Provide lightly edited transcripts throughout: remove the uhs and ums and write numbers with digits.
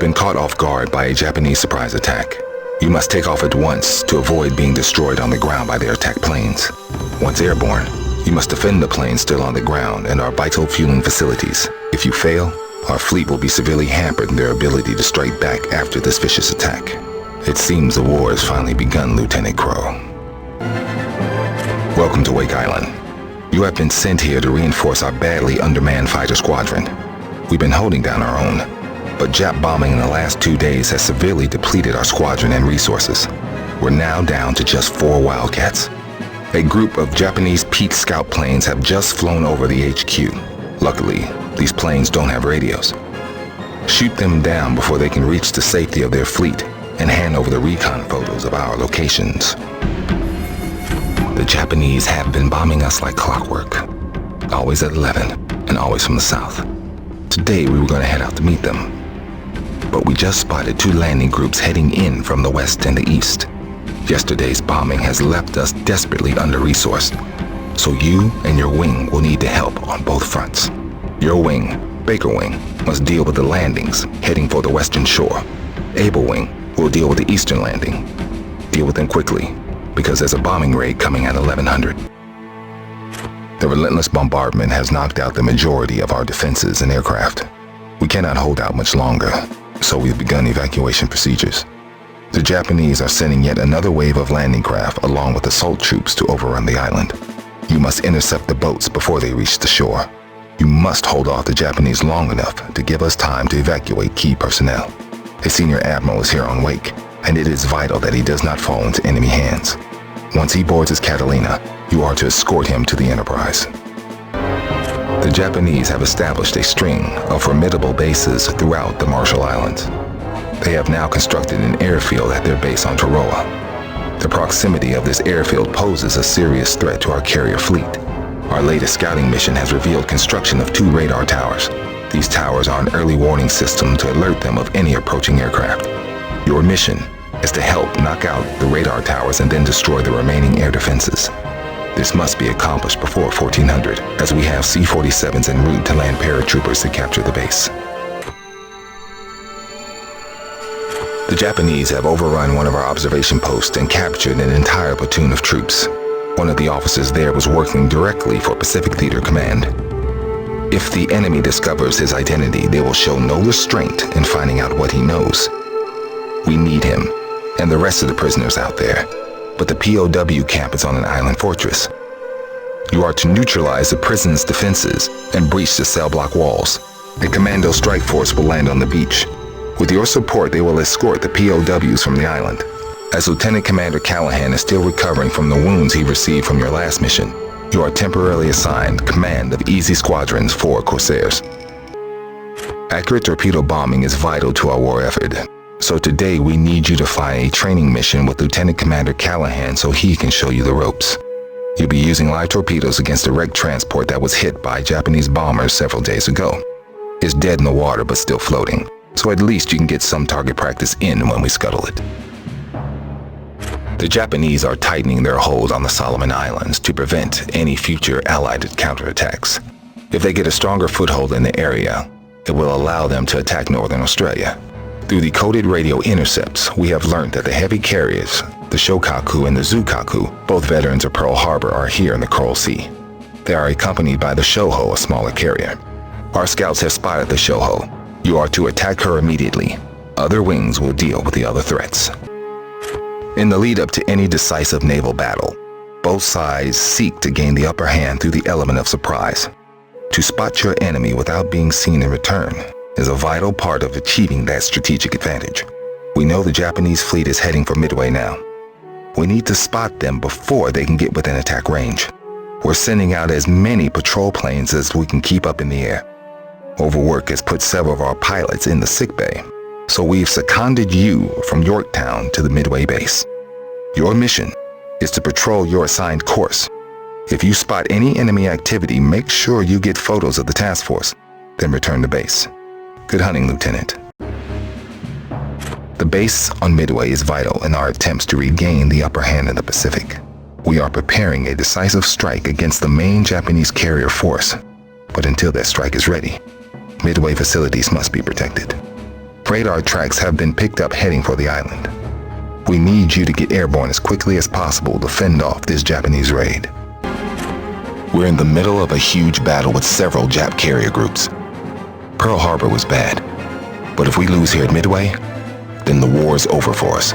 been caught off guard by a Japanese surprise attack. You must take off at once to avoid being destroyed on the ground by their attack planes. Once airborne, you must defend the planes still on the ground and our vital fueling facilities. If you fail, our fleet will be severely hampered in their ability to strike back after this vicious attack. It seems the war has finally begun, Lieutenant Crow. Welcome to Wake Island. You have been sent here to reinforce our badly undermanned fighter squadron. We've been holding down our own, but Jap bombing in the last 2 days has severely depleted our squadron and resources. We're now down to just 4 Wildcats. A group of Japanese Pete scout planes have just flown over the HQ. Luckily, these planes don't have radios. Shoot them down before they can reach the safety of their fleet and hand over the recon photos of our locations. The Japanese have been bombing us like clockwork. Always at 11, and always from the south. Today we were going to head out to meet them. But we just spotted 2 landing groups heading in from the west and the east. Yesterday's bombing has left us desperately under-resourced. So you and your wing will need to help on both fronts. Your wing, Baker Wing, must deal with the landings heading for the western shore. Able Wing will deal with the eastern landing. Deal with them quickly, because there's a bombing raid coming at 1100. The relentless bombardment has knocked out the majority of our defenses and aircraft. We cannot hold out much longer, so we've begun evacuation procedures. The Japanese are sending yet another wave of landing craft along with assault troops to overrun the island. You must intercept the boats before they reach the shore. You must hold off the Japanese long enough to give us time to evacuate key personnel. A senior admiral is here on Wake, and it is vital that he does not fall into enemy hands. Once he boards his Catalina, you are to escort him to the Enterprise. The Japanese have established a string of formidable bases throughout the Marshall Islands. They have now constructed an airfield at their base on Tarawa. The proximity of this airfield poses a serious threat to our carrier fleet. Our latest scouting mission has revealed construction of 2 radar towers. These towers are an early warning system to alert them of any approaching aircraft. Your mission is to help knock out the radar towers and then destroy the remaining air defenses. This must be accomplished before 1400, as we have C-47s en route to land paratroopers to capture the base. The Japanese have overrun one of our observation posts and captured an entire platoon of troops. One of the officers there was working directly for Pacific Theater Command. If the enemy discovers his identity, they will show no restraint in finding out what he knows. We need him, and the rest of the prisoners out there, but the POW camp is on an island fortress. You are to neutralize the prison's defenses and breach the cell block walls. A commando strike force will land on the beach. With your support, they will escort the POWs from the island. As Lieutenant Commander Callahan is still recovering from the wounds he received from your last mission, you are temporarily assigned command of Easy Squadron's 4 Corsairs. Accurate torpedo bombing is vital to our war effort. So today we need you to find a training mission with Lieutenant Commander Callahan so he can show you the ropes. You'll be using live torpedoes against a wrecked transport that was hit by Japanese bombers several days ago. It's dead in the water but still floating, so at least you can get some target practice in when we scuttle it. The Japanese are tightening their hold on the Solomon Islands to prevent any future Allied counterattacks. If they get a stronger foothold in the area, it will allow them to attack Northern Australia. Through the coded radio intercepts, we have learned that the heavy carriers, the Shokaku and the Zukaku, both veterans of Pearl Harbor, are here in the Coral Sea. They are accompanied by the Shoho, a smaller carrier. Our scouts have spotted the Shoho. You are to attack her immediately. Other wings will deal with the other threats. In the lead-up to any decisive naval battle, both sides seek to gain the upper hand through the element of surprise. To spot your enemy without being seen in return is a vital part of achieving that strategic advantage. We know the Japanese fleet is heading for Midway now. We need to spot them before they can get within attack range. We're sending out as many patrol planes as we can keep up in the air. Overwork has put several of our pilots in the sickbay, so we've seconded you from Yorktown to the Midway base. Your mission is to patrol your assigned course. If you spot any enemy activity, make sure you get photos of the task force, then return to base. Good hunting, Lieutenant. The base on Midway is vital in our attempts to regain the upper hand in the Pacific. We are preparing a decisive strike against the main Japanese carrier force, but until that strike is ready, Midway facilities must be protected. Radar tracks have been picked up heading for the island. We need you to get airborne as quickly as possible to fend off this Japanese raid. We're in the middle of a huge battle with several Jap carrier groups. Pearl Harbor was bad, but if we lose here at Midway, then the war's over for us.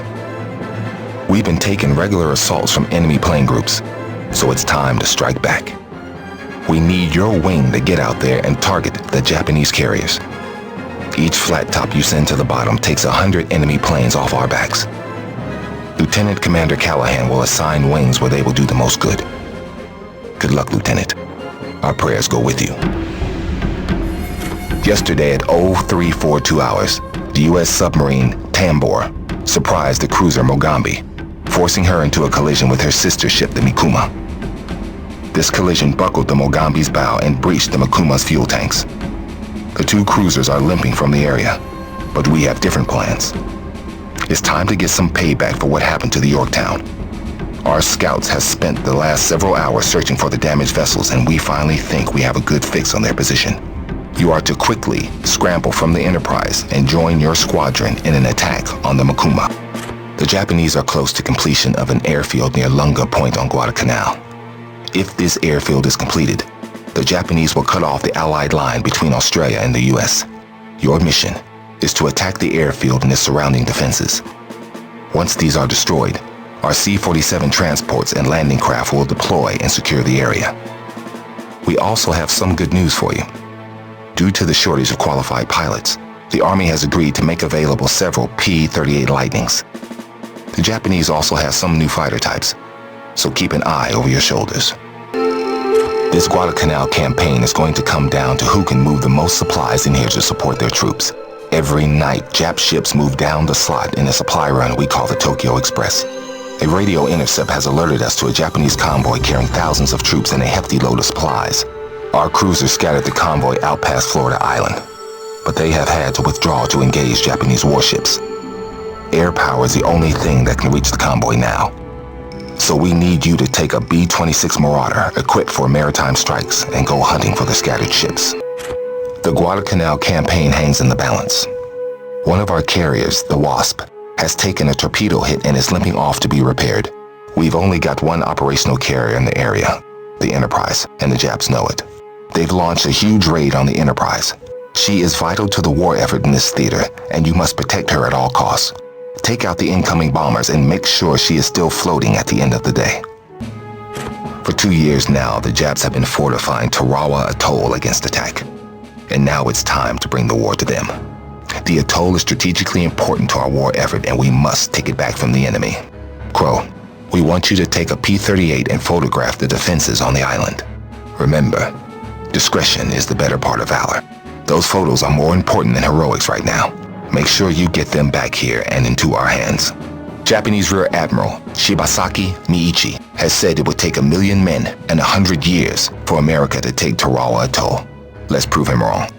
We've been taking regular assaults from enemy plane groups, so it's time to strike back. We need your wing to get out there and target the Japanese carriers. Each flat top you send to the bottom takes 100 enemy planes off our backs. Lieutenant Commander Callahan will assign wings where they will do the most good. Good luck, Lieutenant. Our prayers go with you. Yesterday at 0342 hours, the U.S. submarine Tambor surprised the cruiser Mogambi, forcing her into a collision with her sister ship, the Mikuma. This collision buckled the Mogambi's bow and breached the Mikuma's fuel tanks. The two cruisers are limping from the area, but we have different plans. It's time to get some payback for what happened to the Yorktown. Our scouts have spent the last several hours searching for the damaged vessels, and we finally think we have a good fix on their position. You are to quickly scramble from the Enterprise and join your squadron in an attack on the Mikuma. The Japanese are close to completion of an airfield near Lunga Point on Guadalcanal. If this airfield is completed, the Japanese will cut off the Allied line between Australia and the US. Your mission is to attack the airfield and its surrounding defenses. Once these are destroyed, our C-47 transports and landing craft will deploy and secure the area. We also have some good news for you. Due to the shortage of qualified pilots, the Army has agreed to make available several P-38 Lightnings. The Japanese also have some new fighter types, so keep an eye over your shoulders. This Guadalcanal campaign is going to come down to who can move the most supplies in here to support their troops. Every night, Jap ships move down the slot in a supply run we call the Tokyo Express. A radio intercept has alerted us to a Japanese convoy carrying thousands of troops and a hefty load of supplies. Our cruisers scattered the convoy out past Florida Island, but they have had to withdraw to engage Japanese warships. Air power is the only thing that can reach the convoy now. So we need you to take a B-26 Marauder equipped for maritime strikes and go hunting for the scattered ships. The Guadalcanal campaign hangs in the balance. One of our carriers, the Wasp, has taken a torpedo hit and is limping off to be repaired. We've only got one operational carrier in the area, the Enterprise, and the Japs know it. They've launched a huge raid on the Enterprise. She is vital to the war effort in this theater, and you must protect her at all costs. Take out the incoming bombers and make sure she is still floating at the end of the day. For 2 years now, the Japs have been fortifying Tarawa Atoll against attack. And now it's time to bring the war to them. The atoll is strategically important to our war effort, and we must take it back from the enemy. Crow, we want you to take a P-38 and photograph the defenses on the island. Remember, discretion is the better part of valor. Those photos are more important than heroics right now. Make sure you get them back here and into our hands. Japanese Rear Admiral Shibasaki Miichi has said it would take 1 million men and 100 years for America to take Tarawa Atoll. Let's prove him wrong.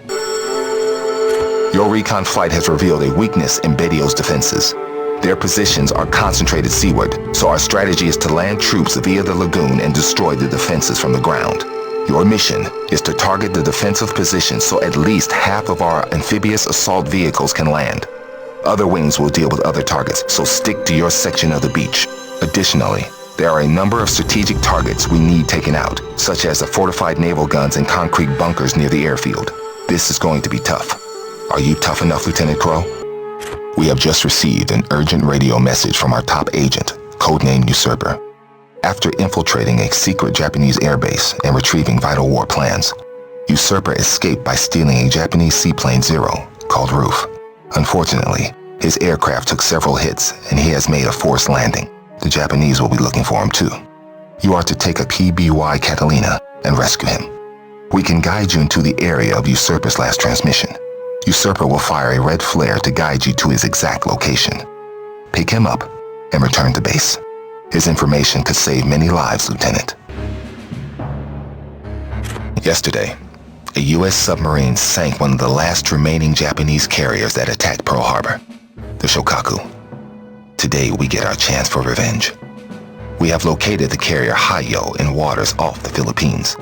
Your recon flight has revealed a weakness in Bedio's defenses. Their positions are concentrated seaward, so our strategy is to land troops via the lagoon and destroy the defenses from the ground. Your mission is to target the defensive positions so at least half of our amphibious assault vehicles can land. Other wings will deal with other targets, so stick to your section of the beach. Additionally, there are a number of strategic targets we need taken out, such as the fortified naval guns and concrete bunkers near the airfield. This is going to be tough. Are you tough enough, Lieutenant Crow? We have just received an urgent radio message from our top agent, codenamed Usurper. After infiltrating a secret Japanese airbase and retrieving vital war plans, Usurper escaped by stealing a Japanese Seaplane Zero called Roof. Unfortunately, his aircraft took several hits and he has made a forced landing. The Japanese will be looking for him too. You are to take a PBY Catalina and rescue him. We can guide you into the area of Usurper's last transmission. Usurper will fire a red flare to guide you to his exact location. Pick him up and return to base. His information could save many lives, Lieutenant. Yesterday, a U.S. submarine sank one of the last remaining Japanese carriers that attacked Pearl Harbor, the Shokaku. Today, we get our chance for revenge. We have located the carrier Hayo in waters off the Philippines.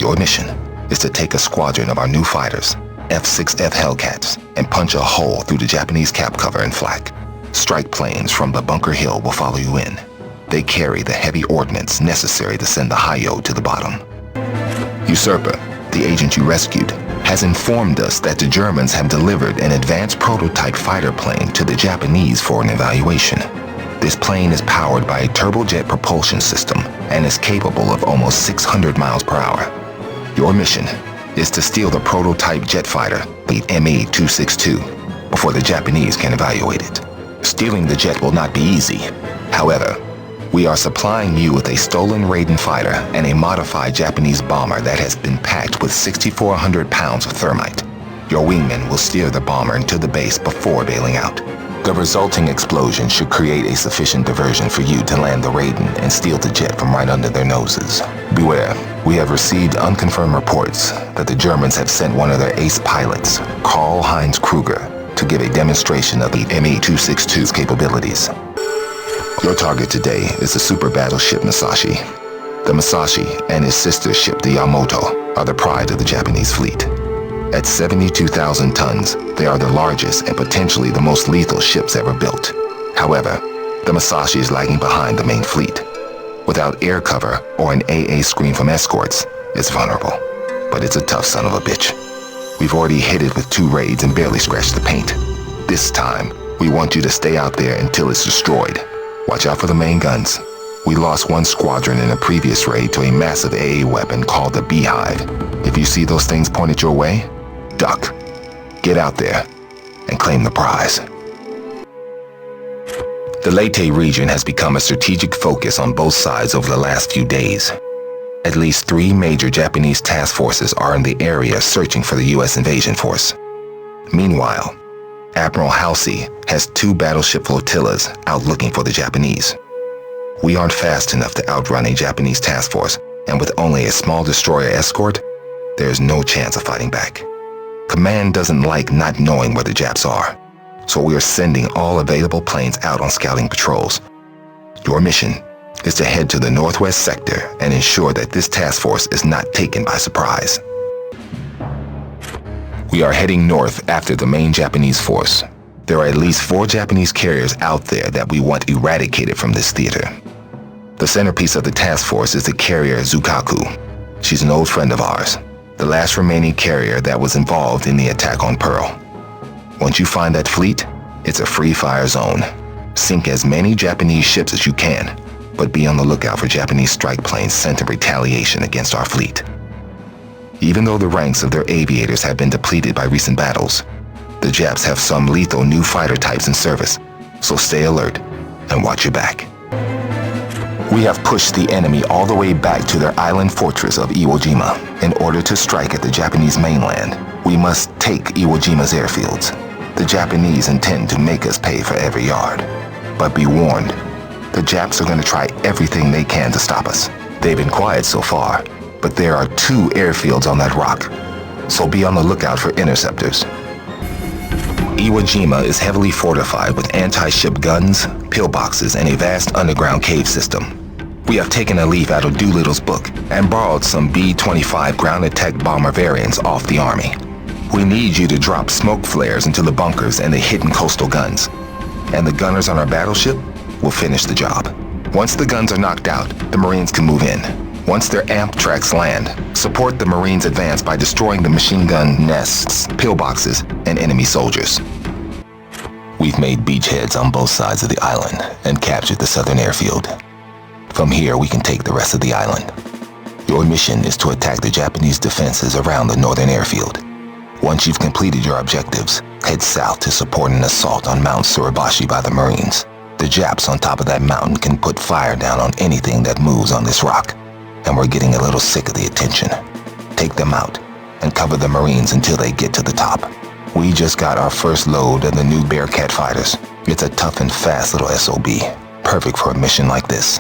Your mission is to take a squadron of our new fighters F-6F Hellcats and punch a hole through the Japanese cap cover and flak. Strike planes from the Bunker Hill will follow you in. They carry the heavy ordnance necessary to send the Hayo to the bottom. Usurper, the agent you rescued, has informed us that the Germans have delivered an advanced prototype fighter plane to the Japanese for an evaluation. This plane is powered by a turbojet propulsion system and is capable of almost 600 miles per hour. Your mission is to steal the prototype jet fighter, the ME-262, before the Japanese can evaluate it. Stealing the jet will not be easy. However, we are supplying you with a stolen Raiden fighter and a modified Japanese bomber that has been packed with 6,400 pounds of thermite. Your wingmen will steer the bomber into the base before bailing out. The resulting explosion should create a sufficient diversion for you to land the Raiden and steal the jet from right under their noses. Beware, we have received unconfirmed reports that the Germans have sent one of their ace pilots, Karl-Heinz Kruger, to give a demonstration of the ME-262's capabilities. Your target today is the super battleship Masashi. The Masashi and his sister ship, the Yamato, are the pride of the Japanese fleet. At 72,000 tons, they are the largest and potentially the most lethal ships ever built. However, the Masashi is lagging behind the main fleet. Without air cover or an AA screen from escorts, it's vulnerable. But it's a tough son of a bitch. We've already hit it with 2 raids and barely scratched the paint. This time, we want you to stay out there until it's destroyed. Watch out for the main guns. We lost 1 squadron in a previous raid to a massive AA weapon called the Beehive. If you see those things pointed your way, duck. Get out there and claim the prize. The Leyte region has become a strategic focus on both sides over the last few days. At least 3 major Japanese task forces are in the area searching for the U.S. invasion force. Meanwhile, Admiral Halsey has 2 battleship flotillas out looking for the Japanese. We aren't fast enough to outrun a Japanese task force, and with only a small destroyer escort, there is no chance of fighting back. Command doesn't like not knowing where the Japs are, so we are sending all available planes out on scouting patrols. Your mission is to head to the northwest sector and ensure that this task force is not taken by surprise. We are heading north after the main Japanese force. There are at least 4 Japanese carriers out there that we want eradicated from this theater. The centerpiece of the task force is the carrier Zukaku. She's an old friend of ours, the last remaining carrier that was involved in the attack on Pearl. Once you find that fleet, it's a free fire zone. Sink as many Japanese ships as you can, but be on the lookout for Japanese strike planes sent in retaliation against our fleet. Even though the ranks of their aviators have been depleted by recent battles, the Japs have some lethal new fighter types in service, so stay alert and watch your back. We have pushed the enemy all the way back to their island fortress of Iwo Jima. In order to strike at the Japanese mainland, we must take Iwo Jima's airfields. The Japanese intend to make us pay for every yard. But be warned, the Japs are going to try everything they can to stop us. They've been quiet so far, but there are 2 airfields on that rock, so be on the lookout for interceptors. Iwo Jima is heavily fortified with anti-ship guns, pillboxes, and a vast underground cave system. We have taken a leaf out of Doolittle's book and borrowed some B-25 ground attack bomber variants off the Army. We need you to drop smoke flares into the bunkers and the hidden coastal guns, and the gunners on our battleship will finish the job. Once the guns are knocked out, the Marines can move in. Once their amp tracks land, support the Marines' advance by destroying the machine gun nests, pillboxes, and enemy soldiers. We've made beachheads on both sides of the island and captured the southern airfield. From here, we can take the rest of the island. Your mission is to attack the Japanese defenses around the northern airfield. Once you've completed your objectives, head south to support an assault on Mount Suribashi by the Marines. The Japs on top of that mountain can put fire down on anything that moves on this rock, and we're getting a little sick of the attention. Take them out and cover the Marines until they get to the top. We just got our first load of the new Bearcat fighters. It's a tough and fast little SOB, perfect for a mission like this.